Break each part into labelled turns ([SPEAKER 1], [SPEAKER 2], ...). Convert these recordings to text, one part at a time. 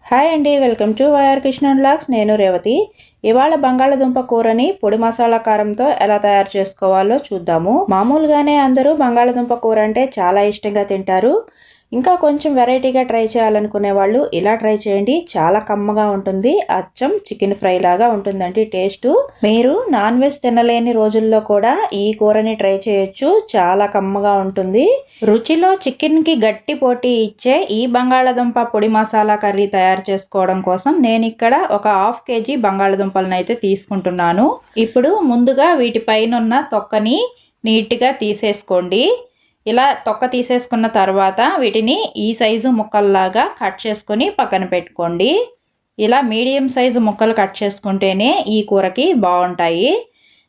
[SPEAKER 1] Hi అండి, welcome to YR Krishna vlogs. నేను రేవతి. ఇవాళ బంగాళదుంప కూరని పొడి మసాలా కారంతో ఎలా తయారు చేసుకోవాలో చూద్దాము. మామూలుగానే అందరూ బంగాళదుంప కూర అంటే చాలా ఇష్టంగా తింటారు. ఇంకా కొంచెం వెరైటీగా ట్రై చేయాలనుకునే వాళ్ళు ఇలా ట్రై చేయండి. చాలా కమ్మగా ఉంటుంది. అచ్చం చికెన్ ఫ్రై లాగా ఉంటుందండి టేస్ట్. మీరు నాన్ వెజ్ తినలేని రోజుల్లో కూడా ఈ కూరని ట్రై చేయొచ్చు. చాలా కమ్మగా ఉంటుంది. రుచిలో చికెన్ కి గట్టి పోటీ ఇచ్చే ఈ బంగాళదుంప పొడి మసాలా కర్రీ తయారు చేసుకోవడం కోసం నేను ఇక్కడ ఒక 1/2 kg బంగాళదుంపలను అయితే తీసుకుంటున్నాను. ఇప్పుడు ముందుగా వీటిపైన ఉన్న తొక్కని నీట్గా తీసేసుకోండి. ఇలా తొక్క తీసేసుకున్న తర్వాత వీటిని ఈ సైజు ముక్కల్లాగా కట్ చేసుకొని పక్కన పెట్టుకోండి. ఇలా మీడియం సైజు ముక్కలు కట్ చేసుకుంటేనే ఈ కూరకి బాగుంటాయి.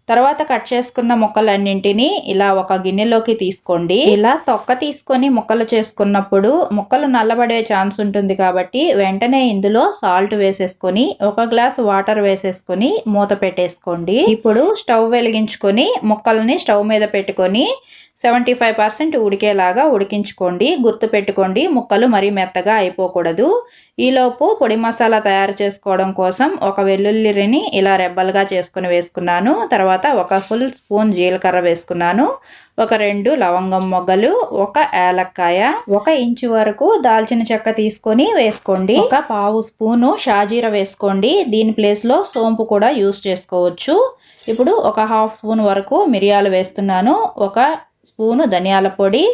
[SPEAKER 1] తర్వాత కట్ చేసుకున్న ముక్కలన్నింటినీ ఇలా ఒక గిన్నెలోకి తీసుకోండి. ఇలా తొక్క తీసుకొని ముక్కలు చేసుకున్నప్పుడు ముక్కలు నల్లబడే ఛాన్స్ ఉంటుంది కాబట్టి వెంటనే ఇందులో సాల్ట్ వేసేసుకొని 1 గ్లాస్ వాటర్ వేసేసుకొని మూత పెట్టేసుకోండి. ఇప్పుడు స్టవ్ వెలిగించుకొని ముక్కల్ని స్టవ్ మీద పెట్టుకొని 75% ఉడికేలాగా ఉడికించుకోండి. గుర్తు పెట్టుకోండి, ముక్కలు మరీ మెత్తగా అయిపోకూడదు. ఈలోపు పొడి మసాలా తయారు చేసుకోవడం కోసం ఒక వెల్లుల్లిని ఇలా రెబ్బలుగా చేసుకుని వేసుకున్నాను. తర్వాత 1 ఫుల్ స్పూన్ జీలకర్ర వేసుకున్నాను. ఒక 2 లవంగం మొగ్గలు, 1 ఏలక్కాయ, 1 ఇంచు వరకు దాల్చిన చెక్క తీసుకొని వేసుకోండి. 1 పావు స్పూను షాజీర వేసుకోండి. దీని ప్లేస్లో సోంపు కూడా యూస్ చేసుకోవచ్చు. ఇప్పుడు 1/2 స్పూన్ వరకు మిరియాలు వేస్తున్నాను. 1 స్పూను ధనియాల పొడి,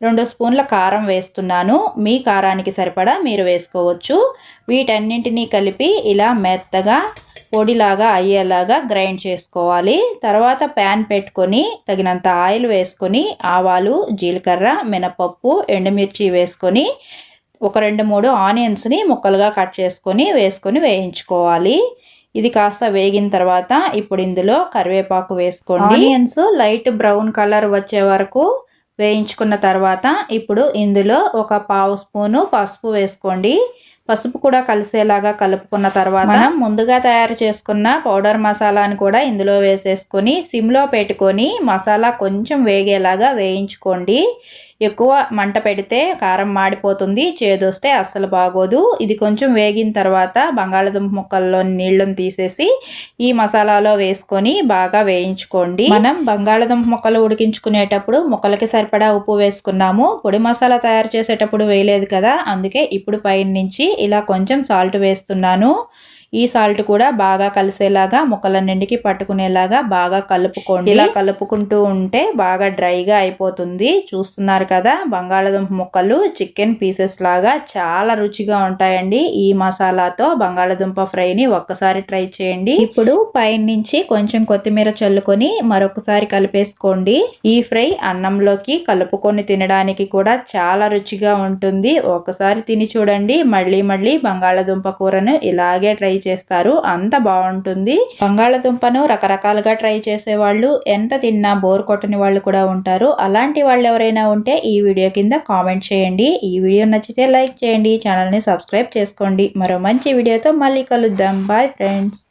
[SPEAKER 1] 2 స్పూన్ల కారం వేస్తున్నాను. మీ కారానికి సరిపడా మీరు వేసుకోవచ్చు. వీటన్నింటినీ కలిపి ఇలా మెత్తగా పొడిలాగా అయ్యేలాగా గ్రైండ్ చేసుకోవాలి. తర్వాత ప్యాన్ పెట్టుకొని తగినంత ఆయిల్ వేసుకొని ఆవాలు, జీలకర్ర, మినపప్పు, ఎండుమిర్చి వేసుకొని ఒక 2-3 ఆనియన్స్ని ముక్కలుగా కట్ చేసుకొని వేయించుకోవాలి. ఇది కాస్త వేగిన తర్వాత ఇప్పుడు ఇందులో కరివేపాకు వేసుకోండి. ఆనియన్స్ లైట్ బ్రౌన్ కలర్ వచ్చే వరకు వేయించుకున్న తర్వాత ఇప్పుడు ఇందులో 1 పావు స్పూను పసుపు వేసుకోండి. పసుపు కూడా కలిసేలాగా కలుపుకున్న తర్వాత ముందుగా తయారు చేసుకున్న పౌడర్ మసాలాను కూడా ఇందులో వేసేసుకొని సిమ్లో పెట్టుకొని మసాలా కొంచెం వేగేలాగా వేయించుకోండి. ఎక్కువ మంట పెడితే కారం మాడిపోతుంది, చేదొస్తే అస్సలు బాగోదు. ఇది కొంచెం వేగిన తర్వాత బంగాళదుంప ముక్కల్లో నీళ్ళను తీసేసి ఈ మసాలాలో వేసుకొని బాగా వేయించుకోండి. మనం బంగాళదుంప ముక్కలు ఉడికించుకునేటప్పుడు ముక్కలకి సరిపడా ఉప్పు వేసుకున్నాము. పొడి మసాలా తయారు చేసేటప్పుడు వేయలేదు కదా, అందుకే ఇప్పుడు పైన నుంచి ఇలా కొంచెం సాల్ట్ వేస్తున్నాను. ఈ సాల్ట్ కూడా బాగా కలిసేలాగా ముక్కలన్నింటికి పట్టుకునేలాగా బాగా కలుపుకోండి. ఇలా కలుపుకుంటూ ఉంటే బాగా డ్రైగా అయిపోతుంది. చూస్తున్నారు కదా, బంగాళదుంప ముక్కలు చికెన్ పీసెస్ లాగా చాలా రుచిగా ఉంటాయండి. ఈ మసాలాతో బంగాళదుంప ఫ్రైని ఒక్కసారి ట్రై చేయండి. ఇప్పుడు పైన నుంచి కొంచెం కొత్తిమీర చల్లుకొని మరొకసారి కలిపేసుకోండి. ఈ ఫ్రై అన్నంలోకి కలుపుకొని తినడానికి కూడా చాలా రుచిగా ఉంటుంది. ఒకసారి తిని చూడండి. మళ్ళీ బంగాళదుంప కూరను ఇలాగే ట్రై చేస్తారు. అంత బాగుంటుంది. బంగాళదుంపను రకరకాలుగా ట్రై చేసే వాళ్ళు, ఎంత తిన్నా బోర్ కొట్టని వాళ్ళు కూడా ఉంటారు. అలాంటి వాళ్ళు ఎవరైనా ఉంటే ఈ వీడియో కింద కామెంట్ చేయండి. ఈ వీడియో నచ్చితే లైక్ చేయండి. ఛానల్ని సబ్స్క్రైబ్ చేసుకోండి. మరో మంచి వీడియోతో మళ్ళీ కలుద్దాం. Bye friends.